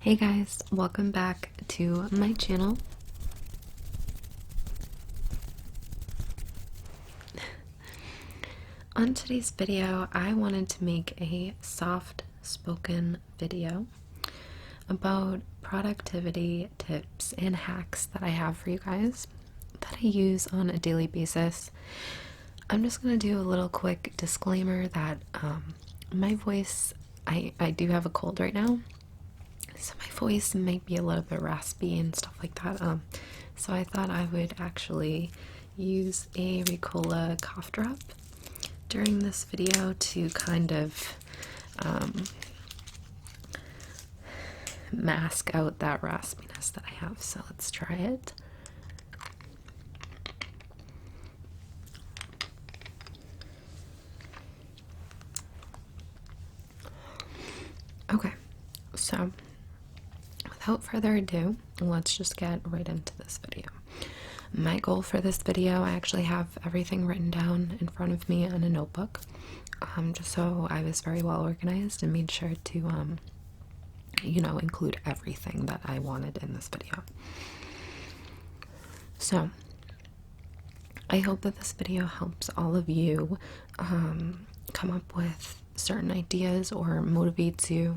Hey guys, welcome back to my channel. On today's video, I wanted to make a soft spoken video about productivity tips and hacks that I have for you guys that I use on a daily basis. I'm just going to do a little quick disclaimer that my voice, I do have a cold right now. So my voice might be a little bit raspy and stuff like that. So I thought I would actually use a Ricola cough drop during this video to kind of mask out that raspiness that I have. So let's try it. Okay, so without further ado, let's just get right into this video. My goal for this video, I actually have everything written down in front of me on a notebook, just so I was very well organized and made sure to, include everything that I wanted in this video. So, I hope that this video helps all of you come up with certain ideas or motivates you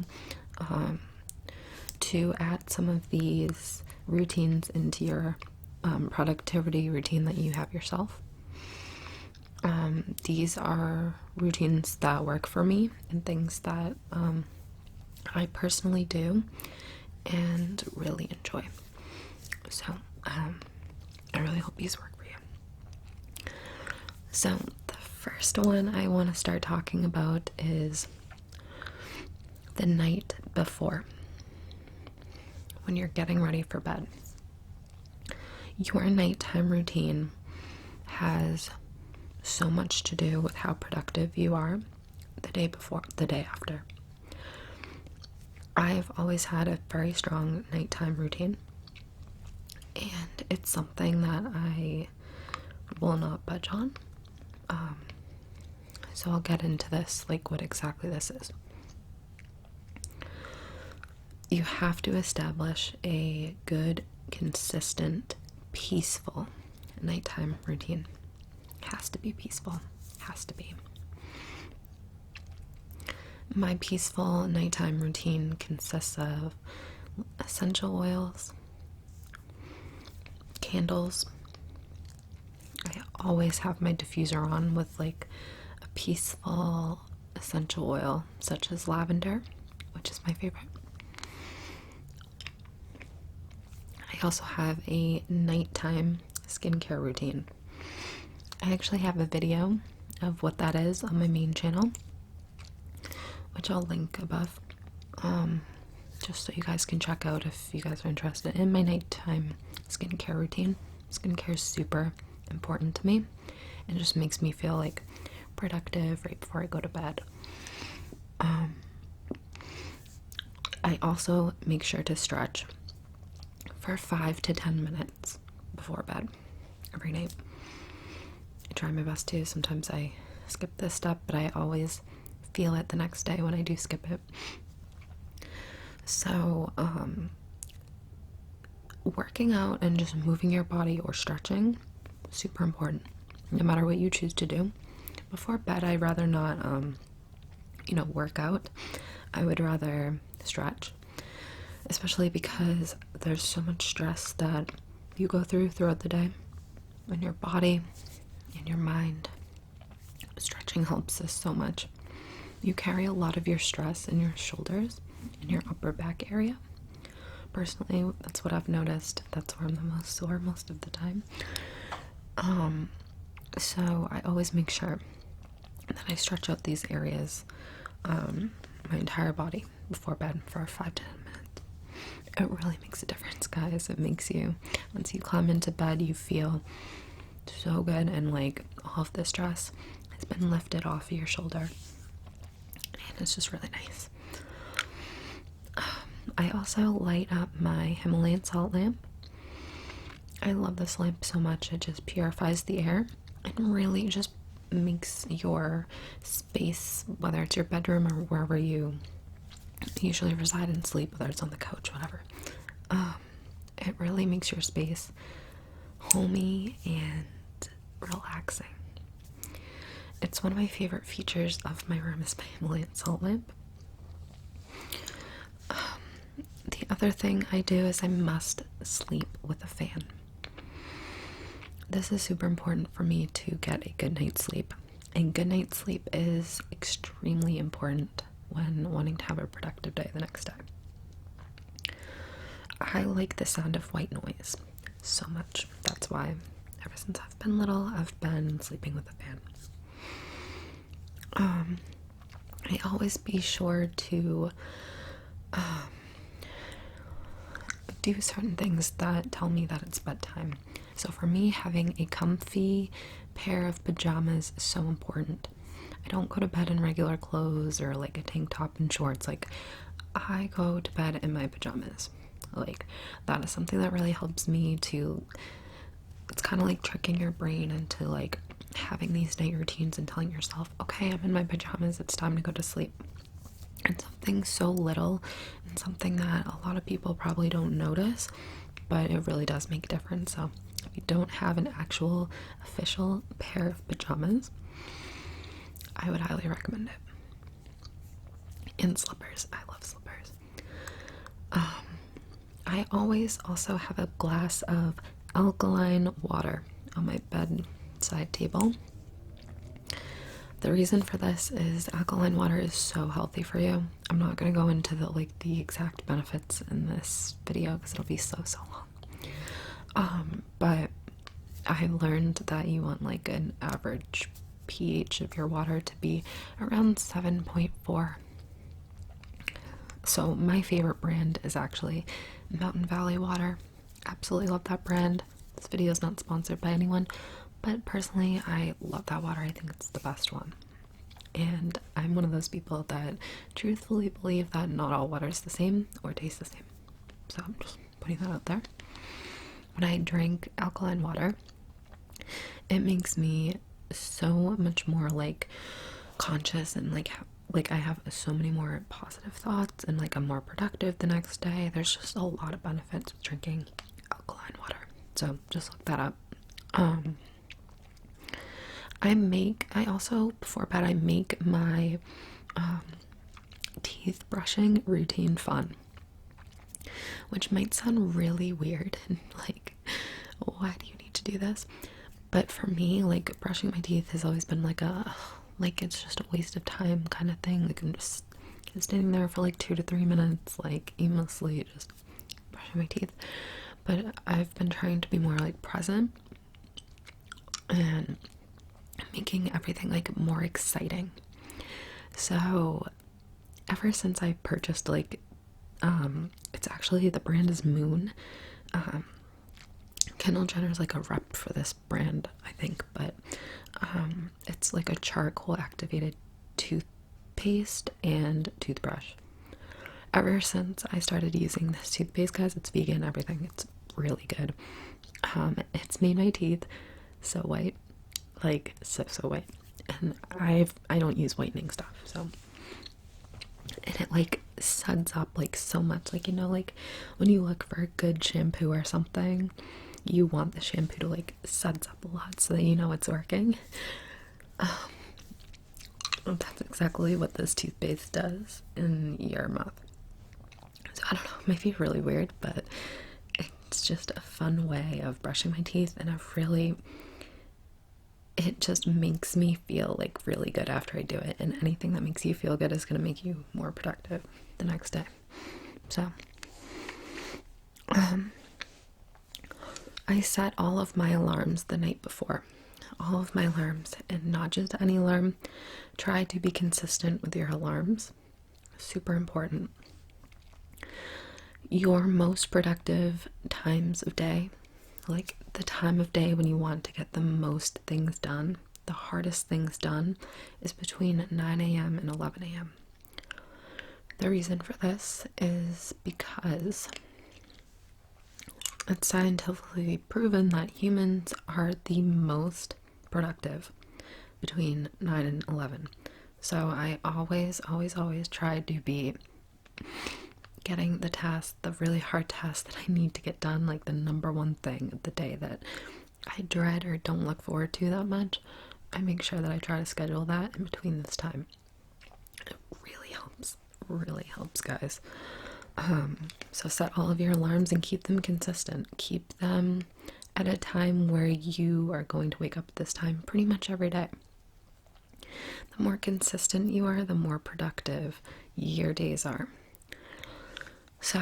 to add some of these routines into your productivity routine that you have yourself. These are routines that work for me and things that I personally do and really enjoy. So I really hope these work for you. So the first one I want to start talking about is the night before, when you're getting ready for bed. Your nighttime routine has so much to do with how productive you are the day before, the day after. I've always had a very strong nighttime routine, and it's something that I will not budge on. So I'll get into this, like what exactly this is. You have to establish a good, consistent, peaceful nighttime routine. Has to be peaceful. Has to be. My peaceful nighttime routine consists of essential oils, candles. I always have my diffuser on with like a peaceful essential oil such as lavender, which is my favorite. I also have a nighttime skincare routine. I actually have a video of what that is on my main channel, which I'll link above, just so you guys can check out if you guys are interested in my nighttime skincare routine. Skincare is super important to me and just makes me feel like productive right before I go to bed. I also make sure to stretch for 5 to 10 minutes before bed every night. I try my best to. Sometimes I skip this step, but I always feel it the next day when I do skip it. So, working out and just moving your body or stretching, super important, no matter what you choose to do. Before bed, I'd rather not, work out. I would rather stretch, especially because there's so much stress that you go throughout the day in your body, in your mind. Stretching helps us so much. You carry a lot of your stress in your shoulders, in your upper back area. Personally, that's what I've noticed. That's where I'm the most sore most of the time. So I always make sure that I stretch out these areas, my entire body before bed for 5 to 10 minutes. It really makes a difference, guys. It makes you, once you climb into bed, you feel so good and like all of the stress has been lifted off of your shoulder. And it's just really nice. I also light up my Himalayan salt lamp. I love this lamp so much. It just purifies the air and really just makes your space, whether it's your bedroom or wherever you usually reside and sleep, whether it's on the couch, whatever. It really makes your space homey and relaxing. It's one of my favorite features of my room is my emollient salt lamp. The other thing I do is I must sleep with a fan. This is super important for me to get a good night's sleep. And good night's sleep is extremely important when wanting to have a productive day the next day. I like the sound of white noise so much. That's why ever since I've been little, I've been sleeping with a fan. I always be sure to do certain things that tell me that it's bedtime. So for me, having a comfy pair of pajamas is so important. I don't go to bed in regular clothes or like a tank top and shorts. Like, I go to bed in my pajamas. Like, that is something that really helps me to, it's kind of like tricking your brain into like having these night routines and telling yourself, okay, I'm in my pajamas, it's time to go to sleep. And something so little and something that a lot of people probably don't notice, but it really does make a difference. So if you don't have an actual official pair of pajamas, I would highly recommend it. And slippers. I love slippers. I always also have a glass of alkaline water on my bedside table. The reason for this is alkaline water is so healthy for you. I'm not going to go into the exact benefits in this video because it'll be so long. But I learned that you want like an average pH of your water to be around 7.4. So my favorite brand is actually Mountain Valley Water. Absolutely love that brand. This video is not sponsored by anyone, but personally I love that water. I think it's the best one. And I'm one of those people that truthfully believe that not all water is the same or tastes the same. So I'm just putting that out there. When I drink alkaline water, it makes me so much more like conscious and like I have so many more positive thoughts and like I'm more productive the next day. There's just a lot of benefits of drinking alkaline water. So just look that up. I also before bed I make my teeth brushing routine fun, which might sound really weird and like, why do you need to do this? But for me, like, brushing my teeth has always been like it's just a waste of time kind of thing. Like, I'm just standing there for like 2 to 3 minutes, like aimlessly just brushing my teeth. But I've been trying to be more like present and making everything like more exciting. So ever since I purchased like it's actually, the brand is Moon. Kendall Jenner's like a rep for this brand, I think, but it's like a charcoal activated toothpaste and toothbrush. Ever since I started using this toothpaste, guys, it's vegan, everything, it's really good. It's made my teeth so white, like so white, and I don't use whitening stuff, so, and it like suds up like so much, like, you know, like when you look for a good shampoo or something, you want the shampoo to like suds up a lot so that you know it's working. That's exactly what this toothpaste does in your mouth. So I don't know, it might be really weird, but it's just a fun way of brushing my teeth, and it just makes me feel like really good after I do it, and anything that makes you feel good is going to make you more productive the next day. So I set all of my alarms the night before. All of my alarms, and not just any alarm. Try to be consistent with your alarms. Super important. Your most productive times of day, like the time of day when you want to get the most things done, the hardest things done, is between 9 a.m. and 11 a.m. The reason for this is because it's scientifically proven that humans are the most productive between 9 and 11. So I always try to be getting the task, the really hard task that I need to get done, like the number one thing of the day that I dread or don't look forward to that much, I make sure that I try to schedule that in between this time. It really helps, guys. So set all of your alarms and keep them consistent. Keep them at a time where you are going to wake up at this time pretty much every day. The more consistent you are, the more productive your days are. So,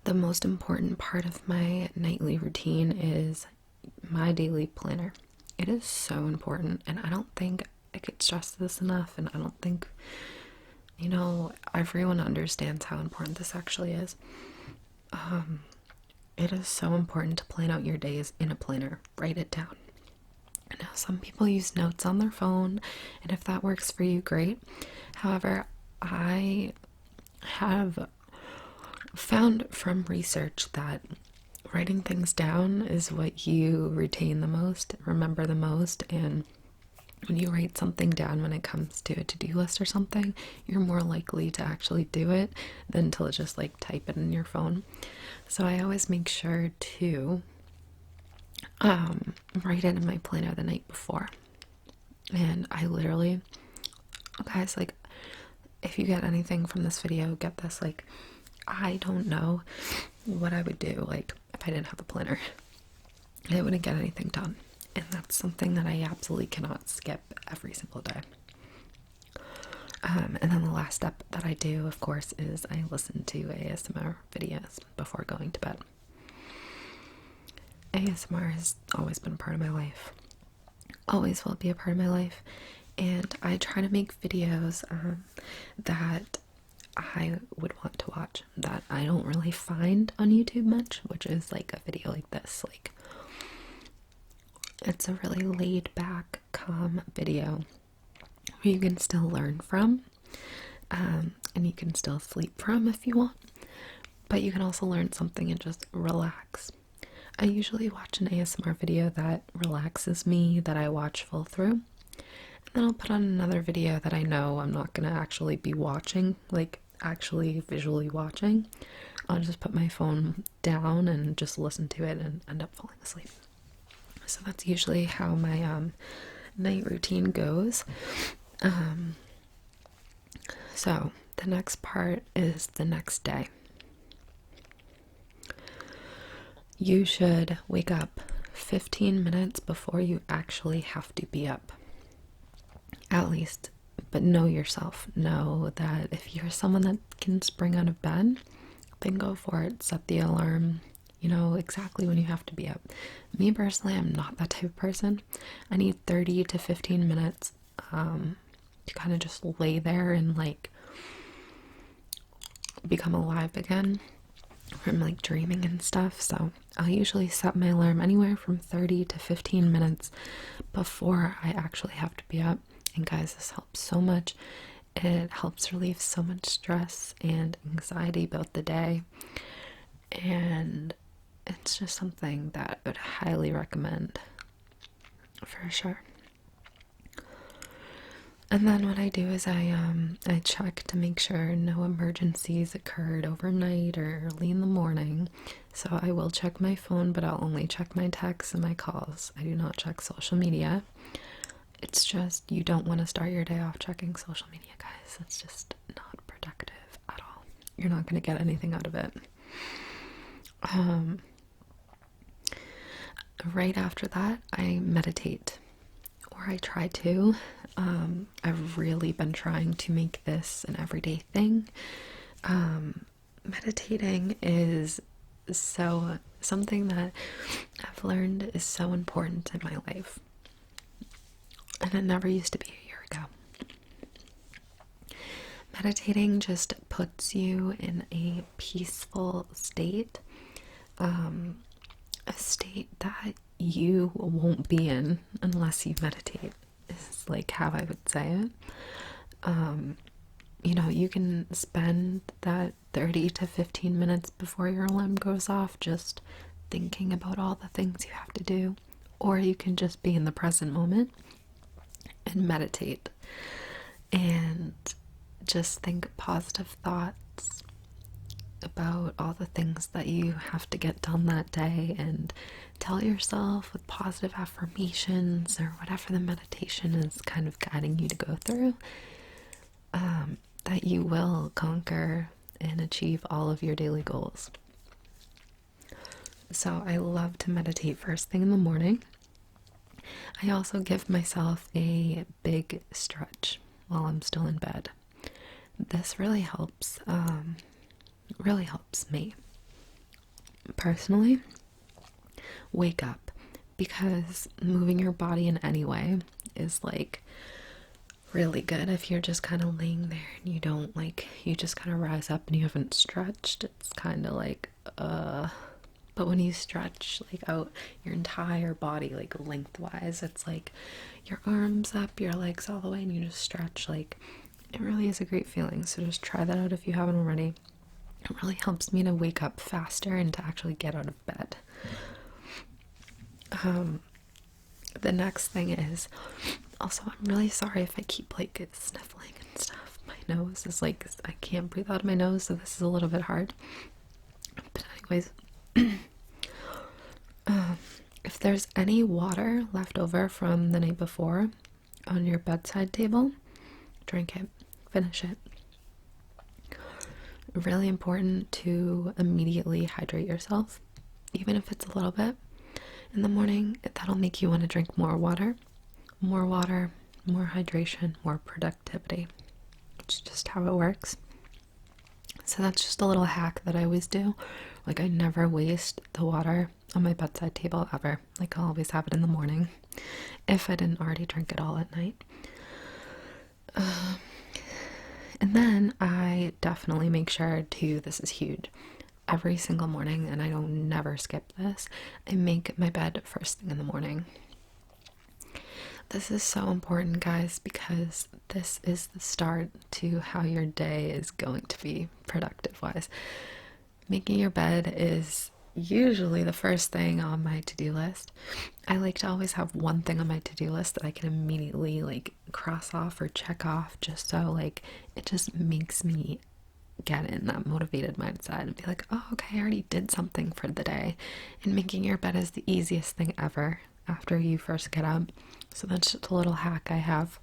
the most important part of my nightly routine is my daily planner. It is so important, and I don't think I could stress this enough, and I don't think, everyone understands how important this actually is. It is so important to plan out your days in a planner. Write it down. I know some people use notes on their phone, and if that works for you, great. However, I have found from research that writing things down is what you retain the most, remember the most, and when you write something down when it comes to a to-do list or something, you're more likely to actually do it than to just like type it in your phone. So I always make sure to write it in my planner the night before. And I literally, guys, like, if you get anything from this video, get this, like, I don't know what I would do, like, if I didn't have a planner. I wouldn't get anything done. And that's something that I absolutely cannot skip every single day. And then the last step that I do, of course, is I listen to ASMR videos before going to bed. ASMR has always been a part of my life. Always will be a part of my life. And I try to make videos that I would want to watch, that I don't really find on YouTube much, which is like a video like this. Like, it's a really laid back, calm video where you can still learn from, and you can still sleep from if you want, but you can also learn something and just relax. I usually watch an ASMR video that relaxes me, that I watch full through, and then I'll put on another video that I know I'm not going to actually be watching, like actually visually watching. I'll just put my phone down and just listen to it and end up falling asleep. So that's usually how my night routine goes. So the next part is the next day. You should wake up 15 minutes before you actually have to be up. At least, but know yourself. Know that if you're someone that can spring out of bed, then go for it. Set the alarm. You know exactly when you have to be up. Me personally, I'm not that type of person. I need 30 to 15 minutes to kind of just lay there and like become alive again from like dreaming and stuff. So I'll usually set my alarm anywhere from 30 to 15 minutes before I actually have to be up. And guys, this helps so much. It helps relieve so much stress and anxiety about the day. And it's just something that I would highly recommend for sure. And then what I do is I check to make sure no emergencies occurred overnight or early in the morning. So I will check my phone, but I'll only check my texts and my calls. I do not check social media. It's just, you don't want to start your day off checking social media, guys. It's just not productive at all. You're not going to get anything out of it. Right after that, I meditate, or I try to. I've really been trying to make this an everyday thing. Meditating is something that I've learned is so important in my life. And it never used to be a year ago. Meditating just puts you in a peaceful state, a state that you won't be in unless you meditate, is like how I would say it. You can spend that 30 to 15 minutes before your alarm goes off just thinking about all the things you have to do, or you can just be in the present moment and meditate. and just think positive thoughts about all the things that you have to get done that day, and tell yourself with positive affirmations or whatever the meditation is kind of guiding you to go through, that you will conquer and achieve all of your daily goals. So I love to meditate first thing in the morning. I also give myself a big stretch while I'm still in bed. This really helps me personally wake up, because moving your body in any way is like really good. If you're just kind of laying there and you just kind of rise up and you haven't stretched, it's kind of like but when you stretch like out your entire body, like lengthwise, it's like your arms up, your legs all the way, and you just stretch. Like, it really is a great feeling. So just try that out if you haven't already. It really helps me to wake up faster and to actually get out of bed. The next thing is, also, I'm really sorry if I keep like sniffling and stuff. My nose is like, I can't breathe out of my nose, so this is a little bit hard. But anyways, if there's any water left over from the night before on your bedside table, drink it, finish it. Really important to immediately hydrate yourself, even if it's a little bit in the morning. That'll make you want to drink more water, more hydration, more productivity. It's just how it works. So that's just a little hack that I always do. Like, I never waste the water on my bedside table ever. Like, I'll always have it in the morning if I didn't already drink it all at night. And then I definitely make sure to, this is huge, every single morning, and I don't never skip this, I make my bed first thing in the morning. This is so important, guys, because this is the start to how your day is going to be productive-wise. Making your bed is usually the first thing on my to-do list. I like to always have one thing on my to-do list that I can immediately like cross off or check off, just so like it just makes me get in that motivated mindset and be like, oh, okay, I already did something for the day. And making your bed is the easiest thing ever after you first get up. So that's just a little hack I have.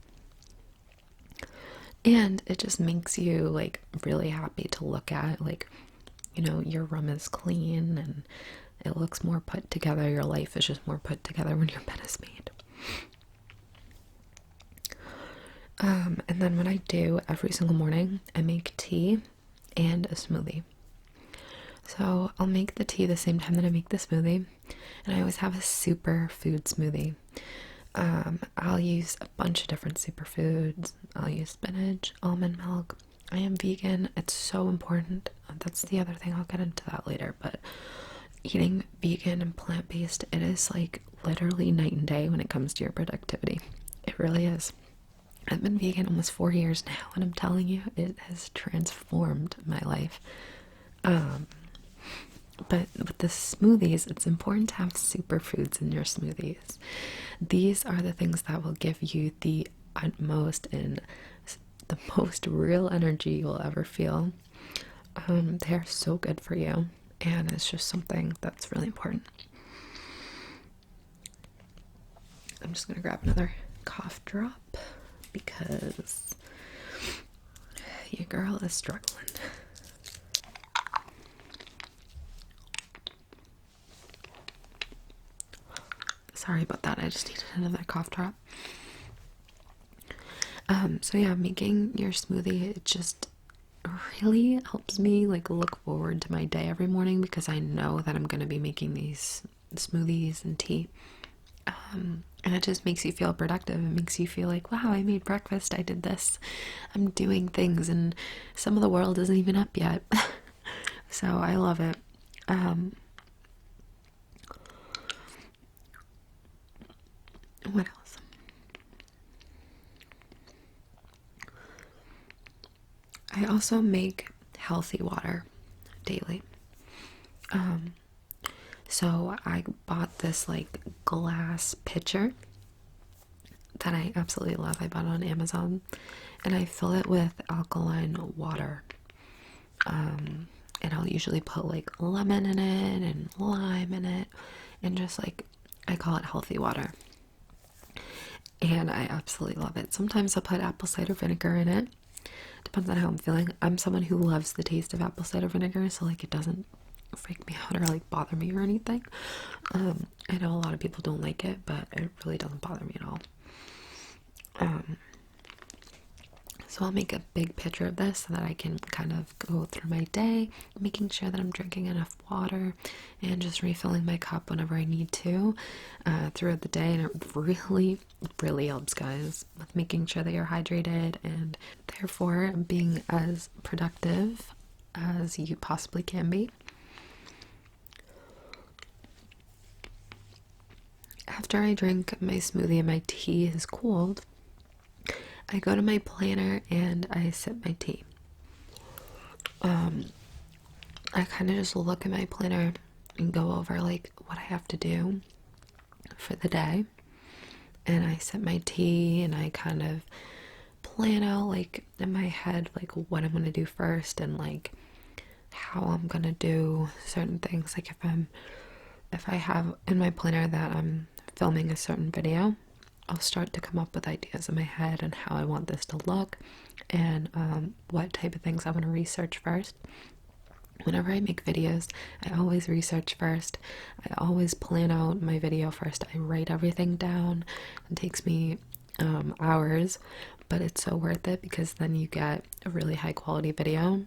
And it just makes you like really happy to look at. Like, you know, your room is clean and it looks more put together. Your life is just more put together when your bed is made. And then what I do every single morning, I make tea and a smoothie. So I'll make the tea the same time that I make the smoothie, and I always have a superfood smoothie. I'll use a bunch of different superfoods. I'll use spinach, almond milk. I am vegan. It's so important. That's the other thing. I'll get into that later. But eating vegan and plant-based, it is like literally night and day when it comes to your productivity. It really is. I've been vegan almost 4 years now, and I'm telling you, it has transformed my life. But with the smoothies, it's important to have superfoods in your smoothies. These are the things that will give you the utmost and the most real energy you'll ever feel. They're so good for you, and it's just something that's really important. I'm just gonna grab another cough drop because your girl is struggling. Sorry about that, I just needed another cough drop. So yeah, making your smoothie, it just really helps me like look forward to my day every morning, because I know that I'm going to be making these smoothies and tea. And it just makes you feel productive. It makes you feel like, wow, I made breakfast, I did this, I'm doing things, and some of the world isn't even up yet. So I love it. What else? I also make healthy water daily. So I bought this like glass pitcher that I absolutely love. I bought it on Amazon, and I fill it with alkaline water. And I'll usually put like lemon in it and lime in it, and just like, I call it healthy water. And I absolutely love it. Sometimes I'll put apple cider vinegar in it. Depends on how I'm feeling. I'm someone who loves the taste of apple cider vinegar, so like it doesn't freak me out or like bother me or anything. I know a lot of people don't like it, but it really doesn't bother me at all. So I'll make a big picture of this so that I can kind of go through my day, making sure that I'm drinking enough water and just refilling my cup whenever I need to throughout the day. And it really, really helps, guys, with making sure that you're hydrated and therefore being as productive as you possibly can be. After I drink my smoothie and my tea is cooled, I go to my planner and I sip my tea. I kind of just look at my planner and go over like what I have to do for the day. And I sip my tea and I kind of plan out like in my head like what I'm going to do first and like how I'm going to do certain things. Like if I have in my planner that I'm filming a certain video, I'll start to come up with ideas in my head and how I want this to look and what type of things I want to research first. Whenever I make videos, I always research first. I always plan out my video first. I write everything down. It takes me hours, but it's so worth it because then you get a really high quality video.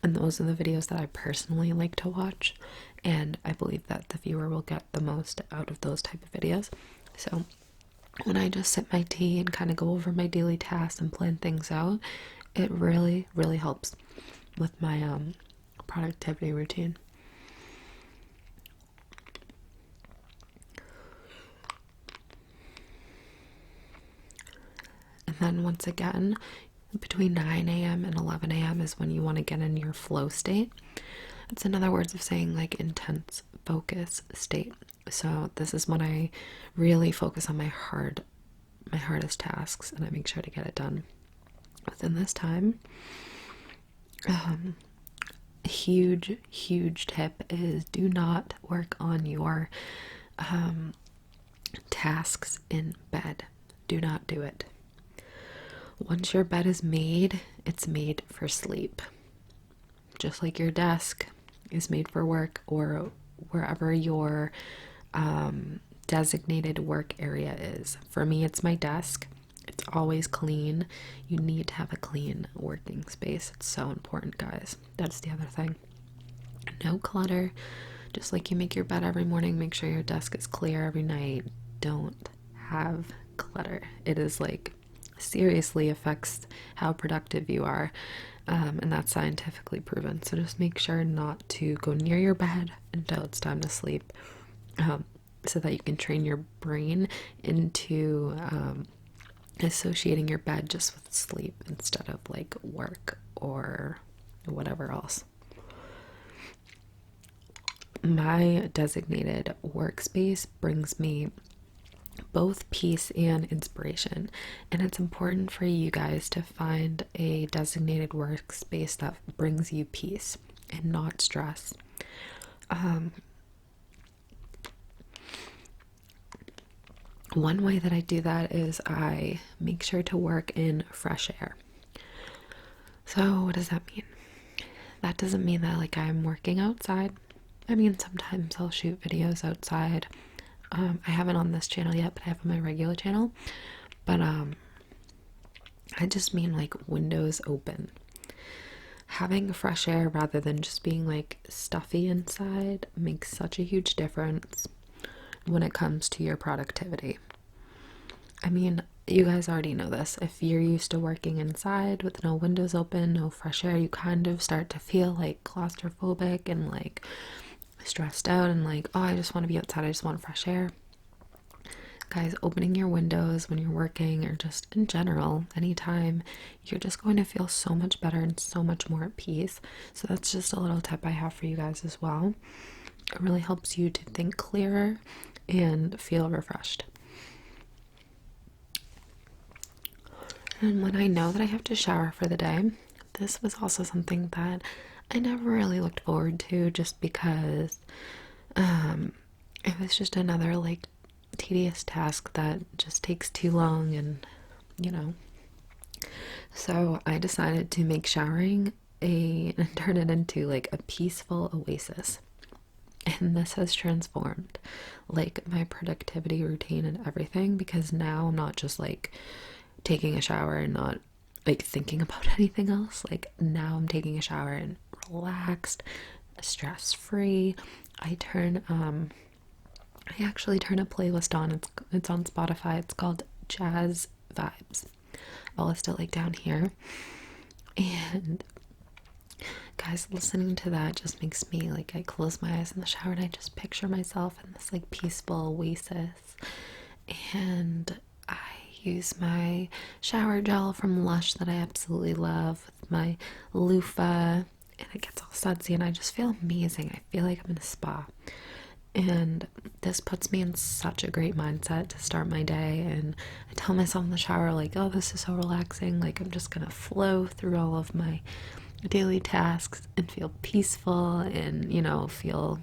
And those are the videos that I personally like to watch. And I believe that the viewer will get the most out of those type of videos. So when I just sip my tea and kind of go over my daily tasks and plan things out, it really, really helps with my productivity routine. And then once again, between 9 a.m. and 11 a.m. is when you want to get in your flow state. It's another words of saying like intense focus state. So this is when I really focus on my hardest tasks and I make sure to get it done within this time. Huge tip is do not work on your tasks in bed. Do not do it. Once your bed is made, it's made for sleep. Just like your desk is made for work or wherever your designated work area is. For me, it's my desk. It's always clean. You need to have a clean working space. It's so important, guys. That's the other thing. No clutter. Just like you make your bed every morning, make sure your desk is clear every night. Don't have clutter. It is like seriously affects how productive you are. And that's scientifically proven. So just make sure not to go near your bed until it's time to sleep, so that you can train your brain into associating your bed just with sleep instead of like work or whatever else. My designated workspace brings me both peace and inspiration, and it's important for you guys to find a designated workspace that brings you peace and not stress. One way that I do that is I make sure to work in fresh air. So what does that mean? That doesn't mean that like I'm working outside. I mean, sometimes I'll shoot videos outside. I haven't on this channel yet, but I have on my regular channel. But I just mean like windows open. Having fresh air rather than just being like stuffy inside makes such a huge difference when it comes to your productivity. I mean, you guys already know this. If you're used to working inside with no windows open, no fresh air, you kind of start to feel like claustrophobic and like stressed out and like, oh, I just want to be outside, I just want fresh air. Guys, opening your windows when you're working or just in general, anytime, you're just going to feel so much better and so much more at peace. So that's just a little tip I have for you guys as well. It really helps you to think clearer and feel refreshed. And when I know that I have to shower for the day, this was also something that I never really looked forward to, just because it was just another like tedious task that just takes too long, and you know. So I decided to make showering and turn it into like a peaceful oasis. And this has transformed like my productivity routine and everything, because now I'm not just like taking a shower and not like thinking about anything else. Like now I'm taking a shower and relaxed, stress free. I actually turn a playlist on. It's on Spotify. It's called Jazz Vibes. I'll list it like down here. And guys, listening to that just makes me like, I close my eyes in the shower and I just picture myself in this like peaceful oasis. And I use my shower gel from Lush that I absolutely love with my loofah, and it gets all sudsy and I just feel amazing. I feel like I'm in a spa. And this puts me in such a great mindset to start my day. And I tell myself in the shower, like, oh, this is so relaxing. Like, I'm just gonna flow through all of my daily tasks and feel peaceful and, you know, feel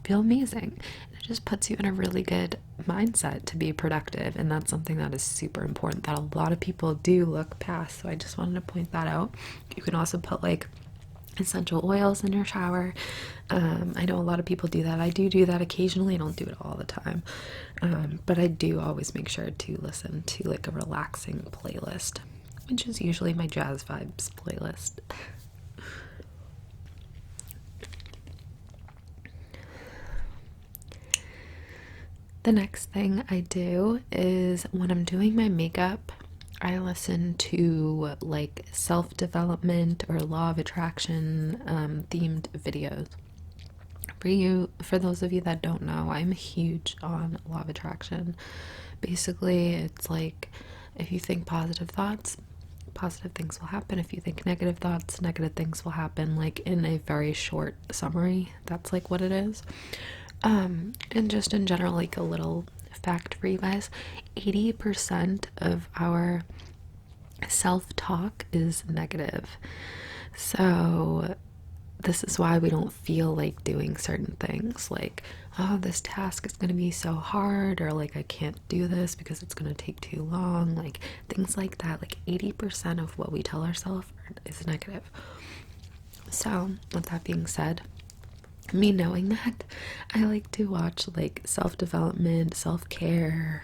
amazing. It just puts you in a really good mindset to be productive. And that's something that is super important that a lot of people do look past. So I just wanted to point that out. You can also put like essential oils in your shower. I know a lot of people do that. I do that occasionally. I don't do it all the time, but I do always make sure to listen to like a relaxing playlist, which is usually my Jazz Vibes playlist. The next thing I do is when I'm doing my makeup, I listen to like self-development or law of attraction themed videos. For those of you that don't know, I'm huge on law of attraction. Basically, it's like if you think positive thoughts, positive things will happen. If you think negative thoughts, negative things will happen. Like in a very short summary, that's like what it is. And just in general, like a little fact for you guys, 80% of our self-talk is negative. So this is why we don't feel like doing certain things, like, oh, this task is going to be so hard, or like I can't do this because it's going to take too long, like things like that. Like 80% of what we tell ourselves is negative. So with that being said, me knowing that, I like to watch like self-development, self-care,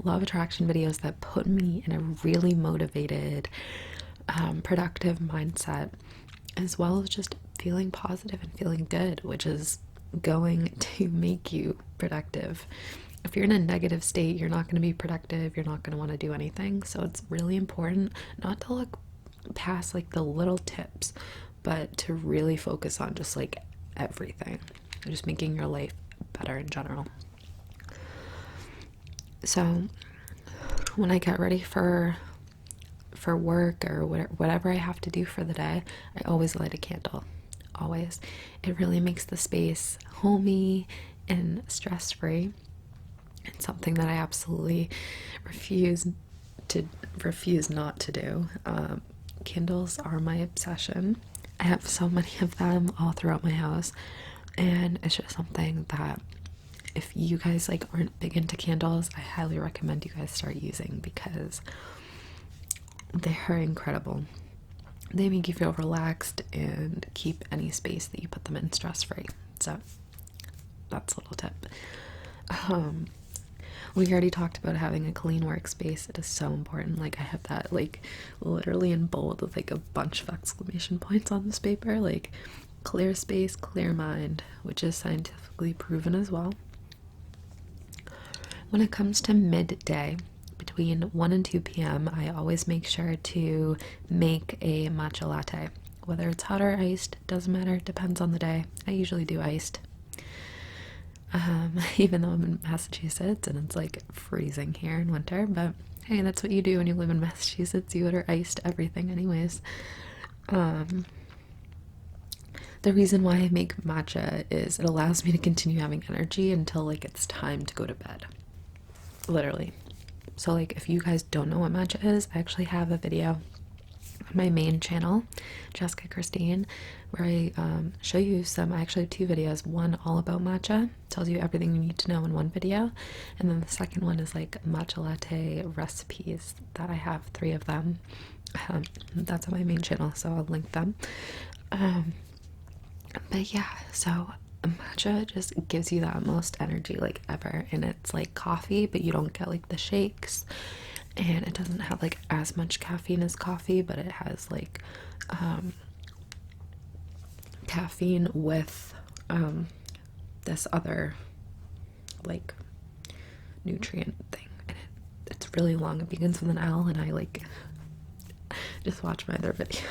law of attraction videos that put me in a really motivated, productive mindset, as well as just feeling positive and feeling good, which is going to make you productive. If you're in a negative state, you're not going to be productive. You're not going to want to do anything. So it's really important not to look past like the little tips, but to really focus on just like everything, just making your life better in general. So when I get ready for work or whatever I have to do for the day, I always light a candle. Always. It really makes the space homey and stress-free. It's something that I absolutely refuse not to do. Candles are my obsession. I have so many of them all throughout my house, and it's just something that if you guys like aren't big into candles, I highly recommend you guys start using, because they are incredible. They make you feel relaxed and keep any space that you put them in stress-free. So that's a little tip. We already talked about having a clean workspace. It is so important. Like I have that like literally in bold with like a bunch of exclamation points on this paper, like clear space, clear mind, which is scientifically proven as well. When it comes to midday, between 1 and 2 p.m., I always make sure to make a matcha latte. Whether it's hot or iced, doesn't matter, depends on the day. I usually do iced. Even though I'm in Massachusetts and it's like freezing here in winter, but hey, that's what you do when you live in Massachusetts. You order iced everything anyways. The reason why I make matcha is it allows me to continue having energy until like it's time to go to bed. Literally. So like if you guys don't know what matcha is, I actually have a video on my main channel, Jessica Christine, where I show you I actually have 2 videos. One all about matcha, tells you everything you need to know in one video, and then the second one is like matcha latte recipes that I have 3 of them. That's on my main channel, so I'll link them. But yeah, so matcha just gives you that most energy like ever, and it's like coffee, but you don't get like the shakes, and it doesn't have like as much caffeine as coffee, but it has like caffeine with this other like nutrient thing, and it's really long. It begins with an L, and I like just watch my other video.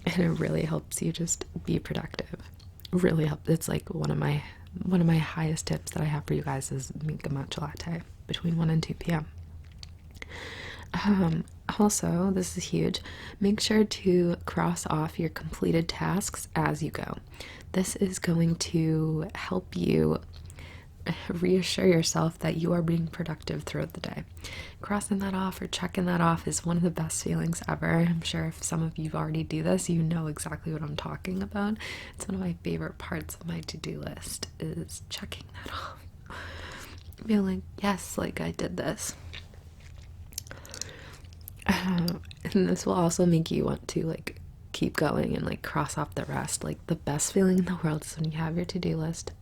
And it really helps you just be productive. Really helps. It's like one of my highest tips that I have for you guys is make a matcha latte between 1 and 2 p.m. Also, this is huge. Make sure to cross off your completed tasks as you go. This is going to help you reassure yourself that you are being productive throughout the day. Crossing that off or checking that off is one of the best feelings ever. I'm sure if some of you already do this, you know exactly what I'm talking about. It's one of my favorite parts of my to-do list is checking that off. Being like, yes, like I did this. And this will also make you want to like keep going and like cross off the rest. Like the best feeling in the world is when you have your to-do list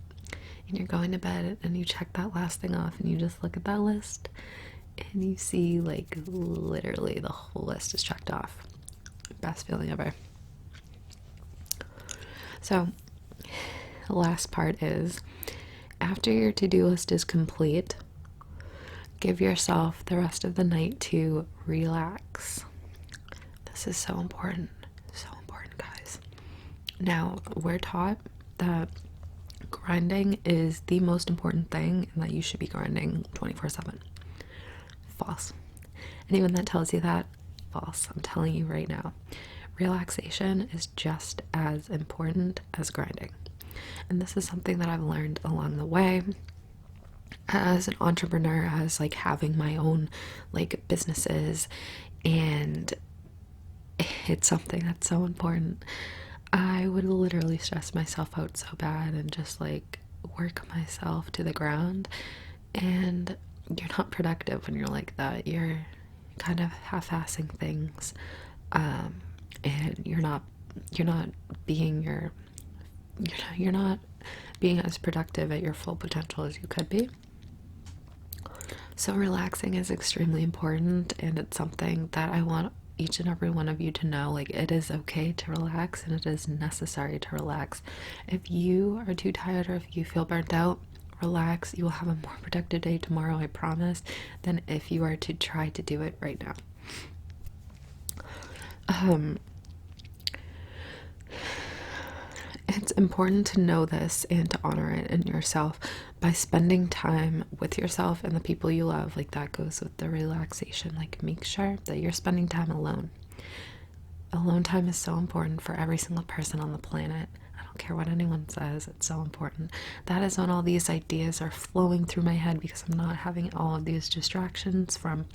and you're going to bed and you check that last thing off and you just look at that list and you see like literally the whole list is checked off. Best feeling ever. So the last part is after your to-do list is complete, give yourself the rest of the night to relax. This is so important, guys. Now, we're taught that grinding is the most important thing and that you should be grinding 24/7. False. Anyone that tells you that, false. I'm telling you right now. Relaxation is just as important as grinding. And this is something that I've learned along the way as an entrepreneur, as like having my own like businesses, and it's something that's so important. I would literally stress myself out so bad and just like work myself to the ground, and you're not productive when you're like that. You're kind of half-assing things, and you're not being you're not being as productive at your full potential as you could be. So relaxing is extremely important, and it's something that I want each and every one of you to know. Like, it is okay to relax, and it is necessary to relax. If you are too tired or if you feel burnt out, relax. You will have a more productive day tomorrow, I promise, than if you are to try to do it right now. It's important to know this and to honor it in yourself by spending time with yourself and the people you love. Like, that goes with the relaxation. Like, make sure that you're spending time alone. Alone time is so important for every single person on the planet. I don't care what anyone says, it's so important. That is when all these ideas are flowing through my head, because I'm not having all of these distractions from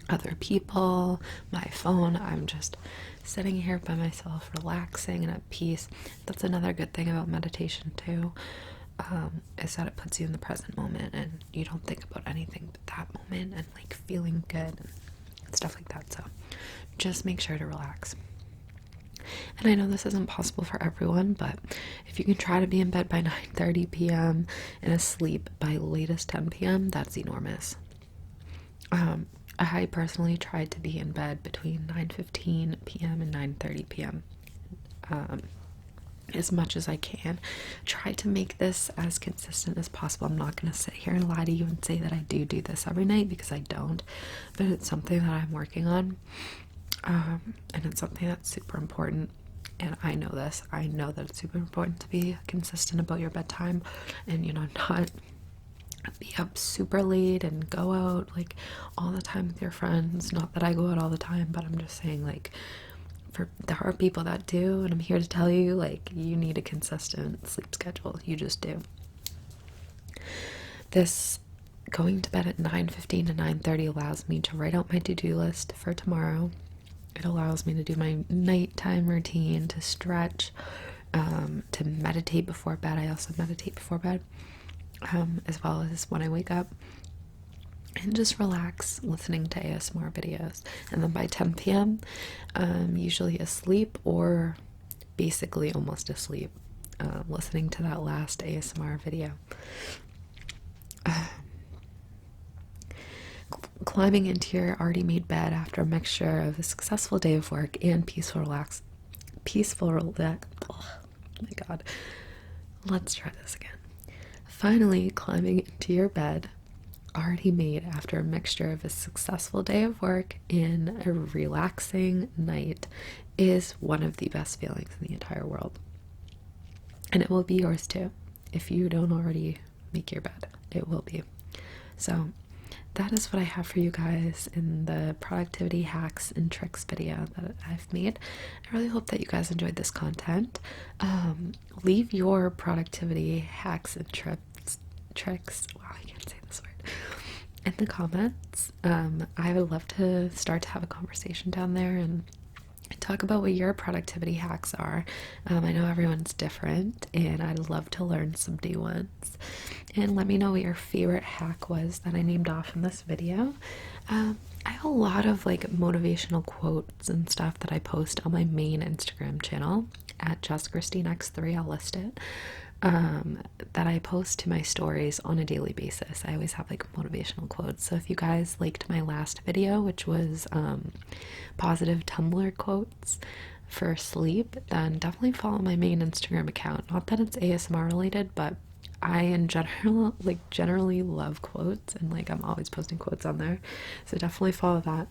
other people, my phone. I'm just sitting here by myself, relaxing and at peace. That's another good thing about meditation too, is that it puts you in the present moment and you don't think about anything but that moment and like feeling good and stuff like that. So just make sure to relax. And I know this isn't possible for everyone, but if you can try to be in bed by 9:30 p.m. and asleep by latest 10 p.m., that's enormous. I personally tried to be in bed between 9:15 p.m. and 9:30 p.m. As much as I can. Try to make this as consistent as possible. I'm not going to sit here and lie to you and say that I do this every night, because I don't, but it's something that I'm working on, and it's something that's super important. And I know this. I know that it's super important to be consistent about your bedtime, and not be up super late and go out like all the time with your friends. Not that I go out all the time, but I'm just saying, like, there are people that do, and I'm here to tell you, like, you need a consistent sleep schedule. You just do. This going to bed at 9:15 to 9:30 allows me to write out my to-do list for tomorrow. It allows me to do my nighttime routine, to stretch, to meditate before bed. I also meditate before bed, as well as when I wake up, and just relax listening to ASMR videos. And then by 10 p.m., usually asleep or basically almost asleep, listening to that last ASMR video. Climbing into your already made bed after a mixture of a successful day of work and peaceful oh my god, let's try this again. Finally, climbing into your bed already made after a mixture of a successful day of work and a relaxing night is one of the best feelings in the entire world. And it will be yours too. If you don't already make your bed, it will be. So that is what I have for you guys in the productivity hacks and tricks video that I've made. I really hope that you guys enjoyed this content. Leave your productivity hacks and tricks, wow, I can't say this word, in the comments. I would love to start to have a conversation down there and talk about what your productivity hacks are. I know everyone's different, and I'd love to learn some new ones. And let me know what your favorite hack was that I named off in this video. I have a lot of like motivational quotes and stuff that I post on my main Instagram channel at justchristinex3. I'll list it. That I post to my stories on a daily basis. I always have like motivational quotes. So if you guys liked my last video, which was positive Tumblr quotes for sleep, then definitely follow my main Instagram account. Not that it's ASMR related, but I in general generally love quotes, and like I'm always posting quotes on there. So definitely follow that.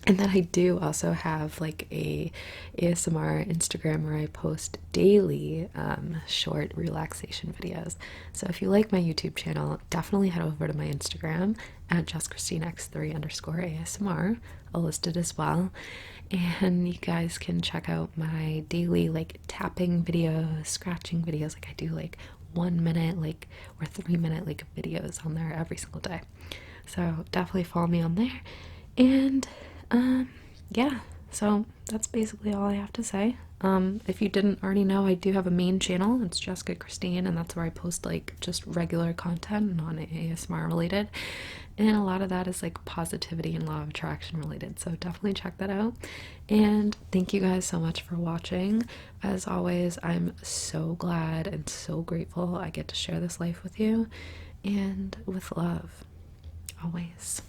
And then I do also have like a ASMR Instagram where I post daily short relaxation videos. So if you like my YouTube channel, definitely head over to my Instagram at justchristinex3_ASMR. I'll list it as well. And you guys can check out my daily like tapping videos, scratching videos. Like I do like 1 minute like or 3 minute like videos on there every single day. So definitely follow me on there. And yeah, so that's basically all I have to say. If you didn't already know, I do have a main channel. It's Jessica Christine, and that's where I post like just regular content, non-ASMR related. And a lot of that is like positivity and law of attraction related. So definitely check that out. And thank you guys so much for watching. As always, I'm so glad and so grateful I get to share this life with you, and with love, always.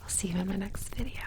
I'll see you in my next video.